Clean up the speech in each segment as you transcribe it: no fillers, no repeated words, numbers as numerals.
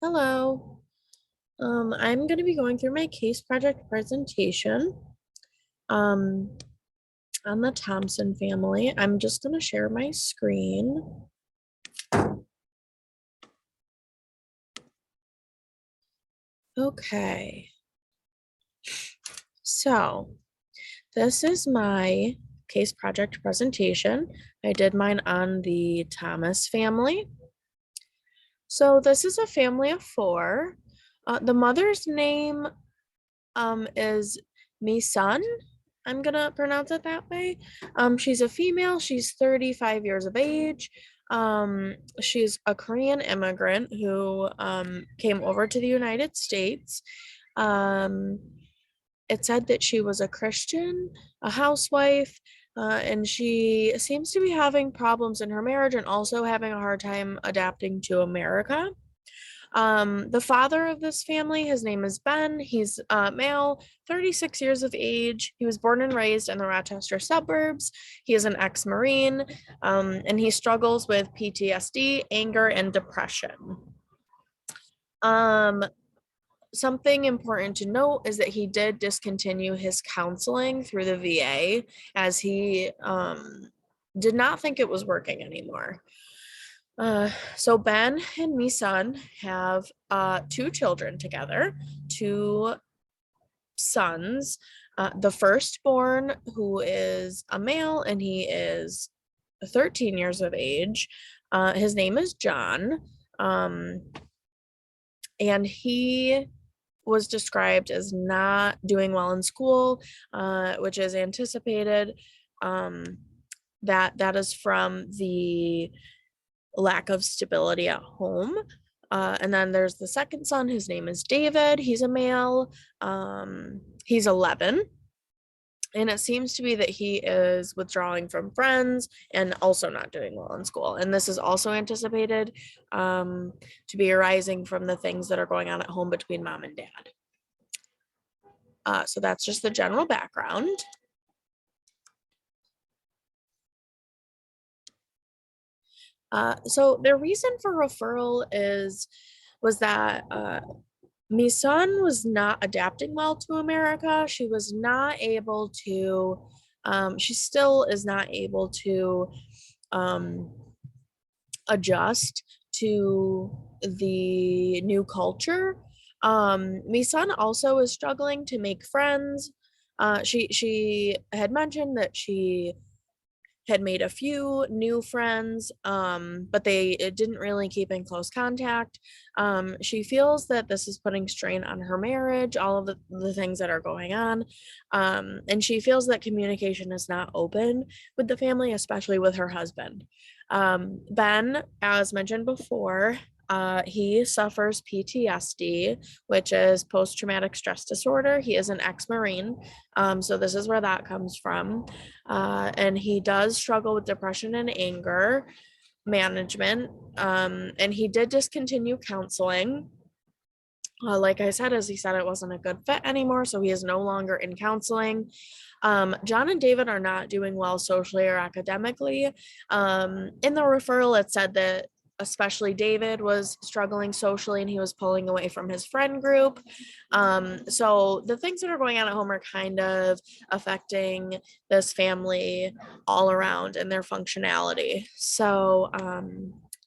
Hello. I'm going to be going through my case project presentation um, on the Thompson family. I'm just going to share my screen. Okay. So this is my case project presentation. I did mine on the Thomas family. So this is a family of four. The mother's name is Misun. I'm gonna pronounce it that way. She's a female. She's 35 years of age. She's a Korean immigrant who came over to the United States. Um, it said that she was a Christian, a housewife, and she seems to be having problems in her marriage and also having a hard time adapting to America. The father of this family, his name is Ben. He's male, 36 years of age. He was born and raised in the Rochester suburbs. He is an ex-Marine, and he struggles with PTSD, anger, and depression. Um, Something important to note is that he did discontinue his counseling through the VA as he did not think it was working anymore. So Ben and Misun have two children together, two sons. The firstborn, who is a male, and he is 13 years of age. His name is John. And he was described as not doing well in school, which is anticipated. That is from the lack of stability at home. And then there's the second son. His name is David. He's a male. He's 11. And it seems to be that he is withdrawing from friends and also not doing well in school. And this is also anticipated to be arising from the things that are going on at home between mom and dad. So that's just the general background. So their reason for referral was that Misun was not adapting well to America. She was not able to, she still is not able to adjust to the new culture. Misun also is struggling to make friends. She had mentioned that she had made a few new friends, but they didn't really keep in close contact. She feels that this is putting strain on her marriage, all of the things that are going on. And she feels that communication is not open with the family, especially with her husband. Ben, as mentioned before, he suffers PTSD, which is post-traumatic stress disorder. He is an ex-Marine, so this is where that comes from. And he does struggle with depression and anger management. And he did discontinue counseling. Like I said, as he said, it wasn't a good fit anymore, so he is no longer in counseling. John and David are not doing well socially or academically. In the referral, it said that especially David was struggling socially and he was pulling away from his friend group. So the things that are going on at home are kind of affecting this family all around and their functionality. So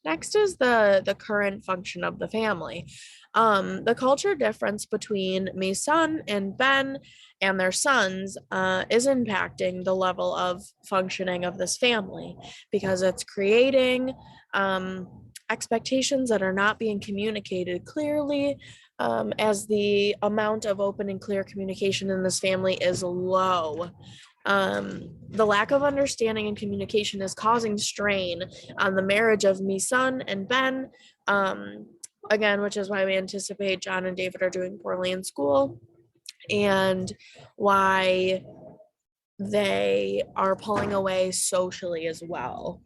next is the current function of the family. The culture difference between Misun and Ben and their sons is impacting the level of functioning of this family because it's creating expectations that are not being communicated clearly, as the amount of open and clear communication in this family is low. The lack of understanding and communication is causing strain on the marriage of Misun and Ben. Again, which is why we anticipate John and David are doing poorly in school and why they are pulling away socially as well.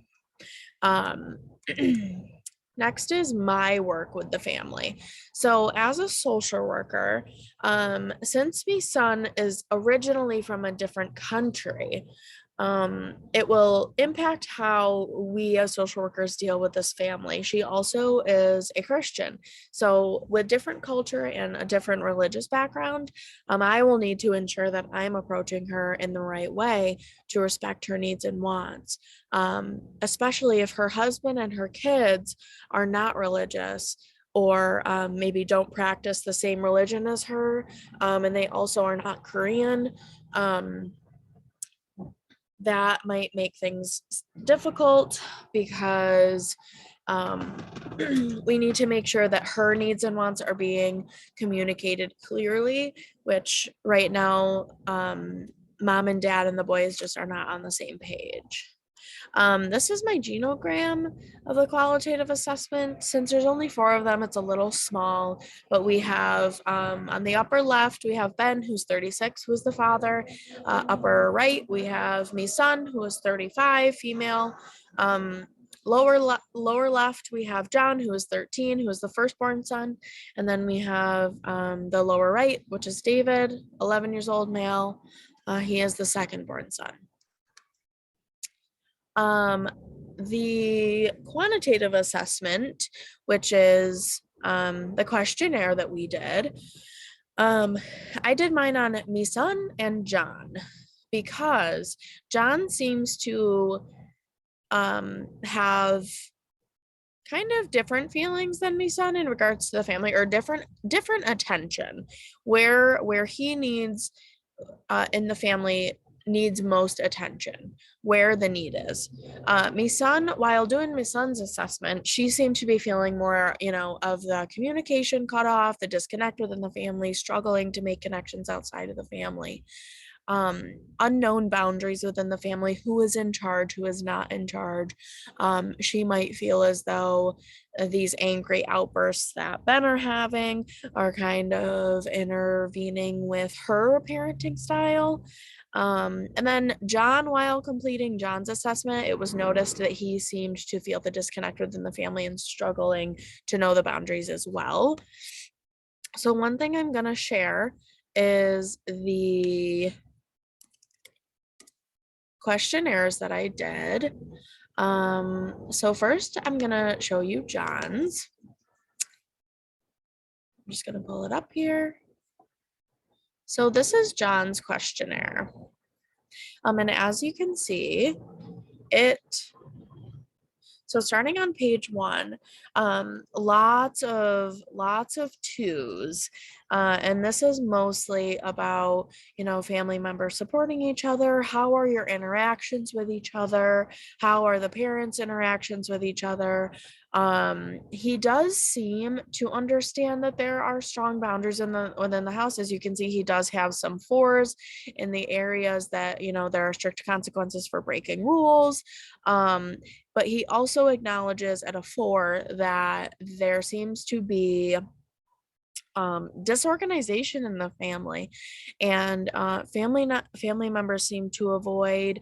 Next is my work with the family. So as a social worker, since my son is originally from a different country, It will impact how we as social workers deal with this family. She also is a Christian. So, with different culture and a different religious background, I will need to ensure that I'm approaching her in the right way to respect her needs and wants, especially if her husband and her kids are not religious. Or maybe don't practice the same religion as her, and they also are not Korean. Um, that might make things difficult because um, we need to make sure that her needs and wants are being communicated clearly, which right now, mom and dad and the boys just are not on the same page. This is my genogram of the qualitative assessment. Since there's only 4 of them, it's a little small, but we have on the upper left, we have Ben, who's 36, who's the father. Upper right, we have Misun, who is 35, female. Lower left, we have John, who is 13, who is the firstborn son. And then we have the lower right, which is David, 11 years old, male. He is the second-born son. The quantitative assessment, which is the questionnaire that we did, I did mine on Misun and John because John seems to have kind of different feelings than Misun in regards to the family, or different attention, where he needs in the family needs most attention, where the need is. Misun, while doing Misun's assessment, she seemed to be feeling more, of the communication cut off, the disconnect within the family, struggling to make connections outside of the family. Unknown boundaries within the family, who is in charge, who is not in charge. She might feel as though these angry outbursts that Ben are having are kind of intervening with her parenting style. And then John, while completing John's assessment, it was noticed that he seemed to feel the disconnect within the family and struggling to know the boundaries as well. So one thing I'm going to share is the questionnaires that I did. So first I'm gonna show you John's. I'm just gonna pull it up here. So this is John's questionnaire. And as you can see, so starting on page 1, lots of 2s, and this is mostly about, family members supporting each other. How are your interactions with each other? How are the parents' interactions with each other? He does seem to understand that there are strong boundaries within the house. As you can see, he does have some 4s in the areas that, there are strict consequences for breaking rules. But he also acknowledges at a 4 that there seems to be disorganization in the family, and family members seem to avoid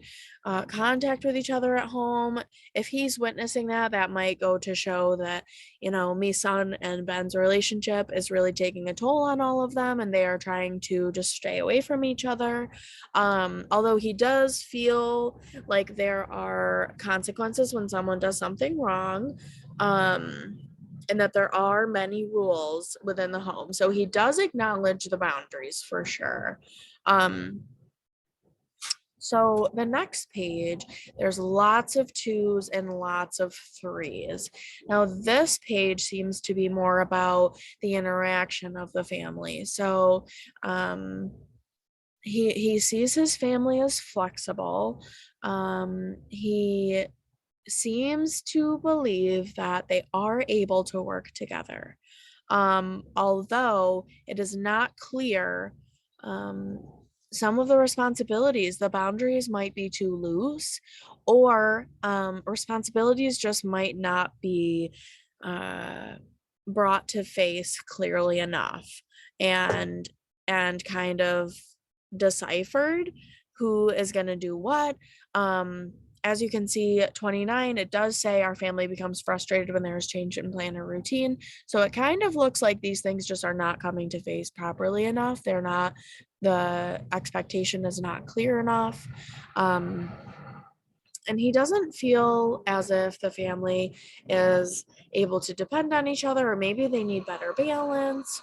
contact with each other at home. If he's witnessing that, that might go to show that, Misun and Ben's relationship is really taking a toll on all of them, and they are trying to just stay away from each other. Although he does feel like there are consequences when someone does something wrong. And that there are many rules within the home. So he does acknowledge the boundaries for sure. So the next page, there's lots of 2s and lots of 3s. Now this page seems to be more about the interaction of the family. So he sees his family as flexible. He seems to believe that they are able to work together. Although it is not clear, some of the responsibilities, the boundaries might be too loose, or responsibilities just might not be brought to face clearly enough, and kind of deciphered who is going to do what. As you can see, 29, it does say our family becomes frustrated when there is change in plan or routine. So it kind of looks like these things just are not coming to phase properly enough. They're not, the expectation is not clear enough. And he doesn't feel as if the family is able to depend on each other, or maybe they need better balance.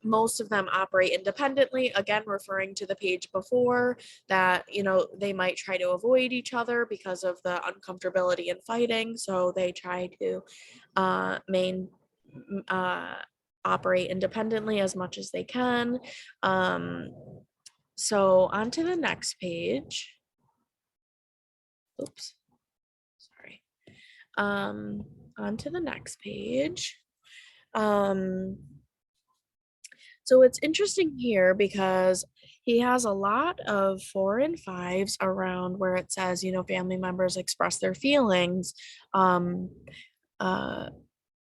Most of them operate independently, again referring to the page before, that they might try to avoid each other because of the uncomfortability in fighting, so they try to main operate independently as much as they can. So on to the next page. Oops, sorry. On to the next page. So it's interesting here because he has a lot of 4 and 5s around where it says, family members express their feelings. Um, uh,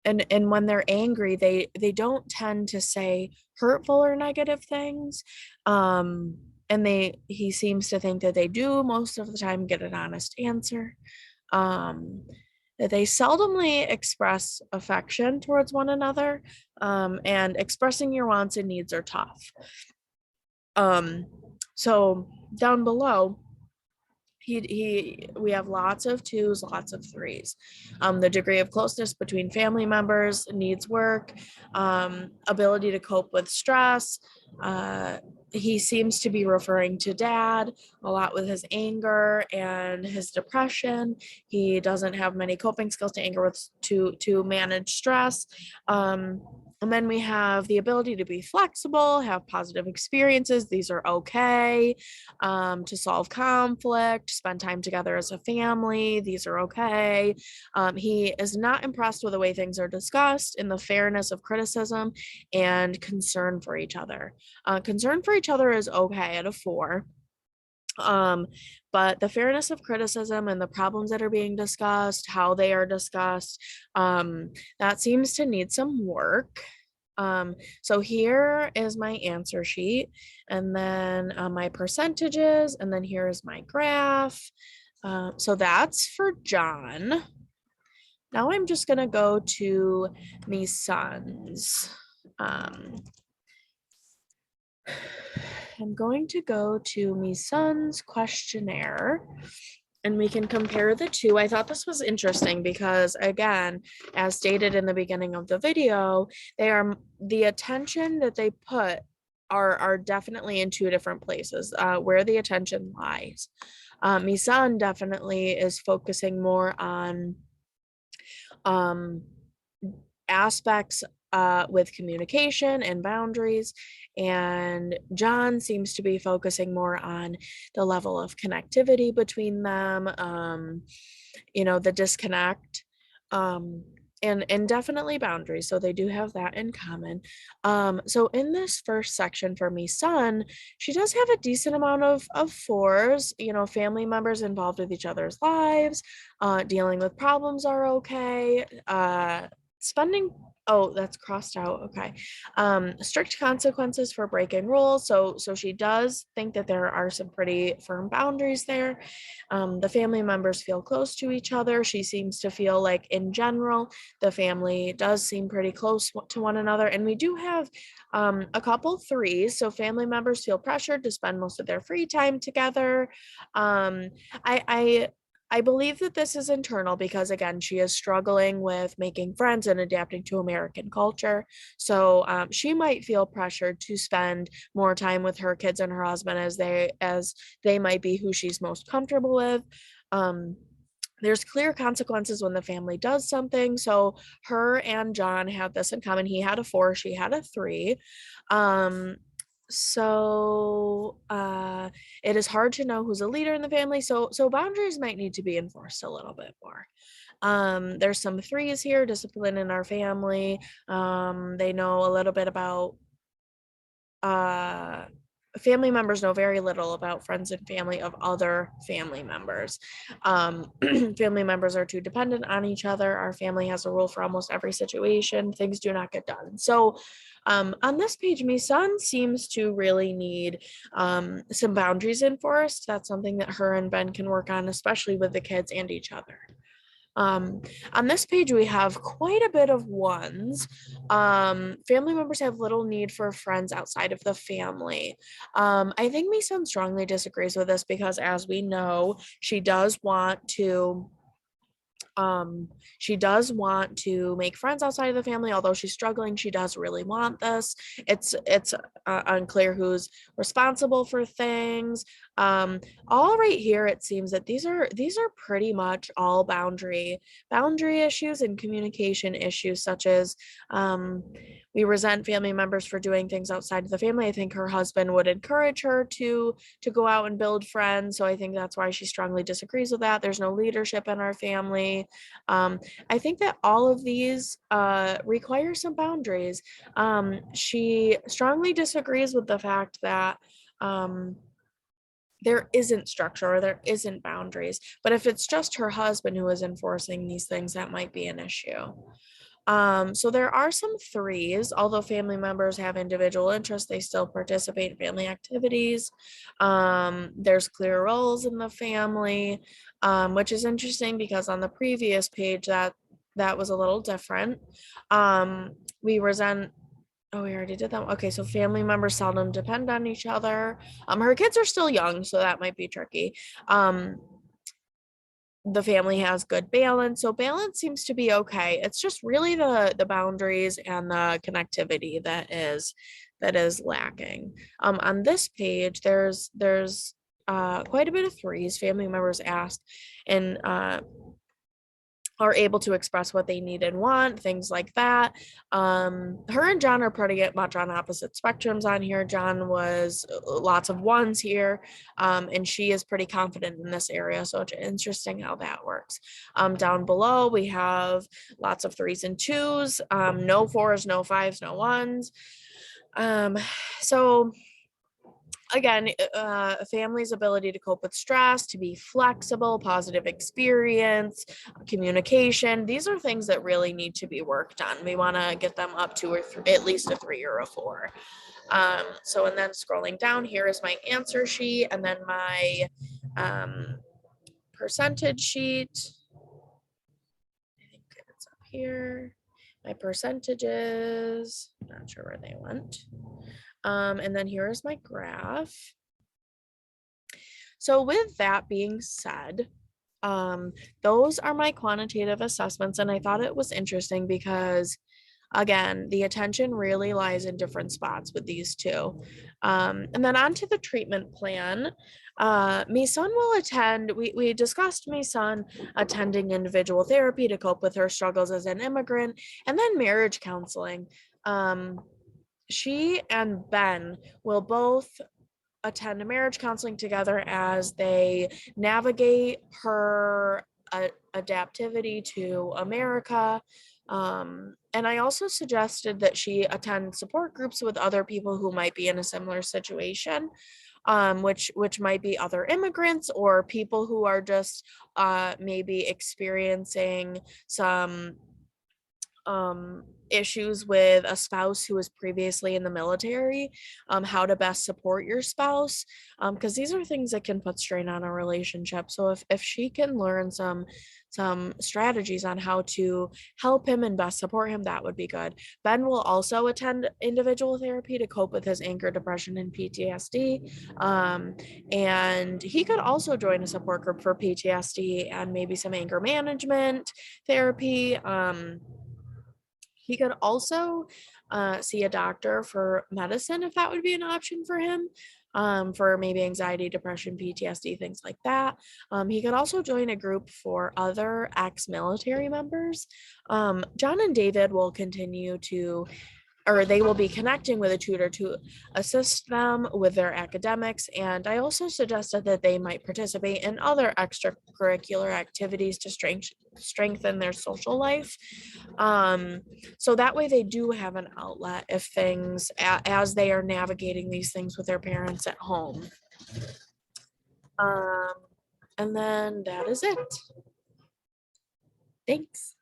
and when they're angry, they don't tend to say hurtful or negative things. And he seems to think that they do most of the time get an honest answer. Um, that they seldomly express affection towards one another, and expressing your wants and needs are tough. So down below, we have lots of 2s, lots of 3s. The degree of closeness between family members needs work. Ability to cope with stress. He seems to be referring to dad a lot with his anger and his depression. He doesn't have many coping skills to anger with to manage stress. And then we have the ability to be flexible, have positive experiences. These are okay. To solve conflict, spend time together as a family. These are okay. He is not impressed with the way things are discussed, in the fairness of criticism, and concern for each other. Concern for each other is okay at a 4. But the fairness of criticism and the problems that are being discussed, how they are discussed, that seems to need some work. So here is my answer sheet, and then my percentages, and then here is my graph. So that's for John. Now I'm just gonna go to me sons. I'm going to go to me son's questionnaire, and we can compare the two. I thought this was interesting because, again, as stated in the beginning of the video, the attention that they put are definitely in 2 different places, where the attention lies. Me son definitely is focusing more on aspects with communication and boundaries, and John seems to be focusing more on the level of connectivity between them, the disconnect, and definitely boundaries. So they do have that in common. So in this first section for me son, she does have a decent amount of 4s. Family members involved with each other's lives, dealing with problems are okay. Spending, oh, that's crossed out, okay. Strict consequences for breaking rules. So she does think that there are some pretty firm boundaries there. The family members feel close to each other. She seems to feel like, in general, the family does seem pretty close to one another. And we do have a couple 3s. So family members feel pressured to spend most of their free time together. I believe that this is internal because, again, she is struggling with making friends and adapting to American culture. So she might feel pressured to spend more time with her kids and her husband, as they might be who she's most comfortable with. There's clear consequences when the family does something. So her and John have this in common. He had a 4, she had a 3. So it is hard to know who's a leader in the family. So boundaries might need to be enforced a little bit more. There's some 3s here: discipline in our family. They know a little bit about family members know very little about friends and family of other family members. Family members are too dependent on each other. Our family has a rule for almost every situation. Things do not get done. So on this page, my son seems to really need some boundaries enforced. That's something that her and Ben can work on, especially with the kids and each other. Um, on this page, we have quite a bit of ones. Family members have little need for friends outside of the family. I think my son strongly disagrees with this because, as we know, she does want to make friends outside of the family. Although she's struggling, she does really want this. It's unclear who's responsible for things. All right here, it seems that these are pretty much all boundary issues and communication issues, such as we resent family members for doing things outside of the family. I think her husband would encourage her to go out and build friends, so I think that's why she strongly disagrees with that. There's no leadership in our family. I think that all of these require some boundaries. She strongly disagrees with the fact that there isn't structure or there isn't boundaries. But if it's just her husband who is enforcing these things, that might be an issue. So there are some threes. Although family members have individual interests, they still participate in family activities. There's clear roles in the family, which is interesting because on the previous page that was a little different. We resent. Oh, we already did that. Okay, so family members seldom depend on each other. Her kids are still young, so that might be tricky. The family has good balance, so balance seems to be okay. It's just really the boundaries and the connectivity that is lacking. On this page, there's quite a bit of threes. Family members asked and are able to express what they need and want, things like that. Her and John are pretty much on opposite spectrums on here. John was lots of ones here, and she is pretty confident in this area. So it's interesting how that works. Down below, we have lots of threes and twos, no fours, no fives, no ones. So again, a family's ability to cope with stress, to be flexible, positive experience, communication, these are things that really need to be worked on. We want to get them up to at least a 3 or a 4. So, and then scrolling down, here is my answer sheet and then my percentage sheet. I think it's up here. My percentages, not sure where they went. And then here is my graph. So with that being said, those are my quantitative assessments, and I thought it was interesting because, again, the attention really lies in different spots with these two. And then on to the treatment plan. My son will attend, we discussed my son attending individual therapy to cope with her struggles as an immigrant, and then marriage counseling. She and Ben will both attend marriage counseling together as they navigate her adaptivity to America. And I also suggested that she attend support groups with other people who might be in a similar situation, which might be other immigrants or people who are just maybe experiencing some issues with a spouse who was previously in the military, how to best support your spouse, because these are things that can put strain on a relationship. So if she can learn some strategies on how to help him and best support him, that would be good. Ben will also attend individual therapy to cope with his anger, depression, and PTSD. And he could also join a support group for PTSD and maybe some anger management therapy. He could also see a doctor for medicine if that would be an option for him, for maybe anxiety, depression, PTSD, things like that. He could also join a group for other ex-military members. John and David will continue to or they will be connecting with a tutor to assist them with their academics. And I also suggested that they might participate in other extracurricular activities to strengthen their social life. Um, so that way they do have an outlet if things, as they are navigating these things with their parents at home. Um, and then that is it. Thanks.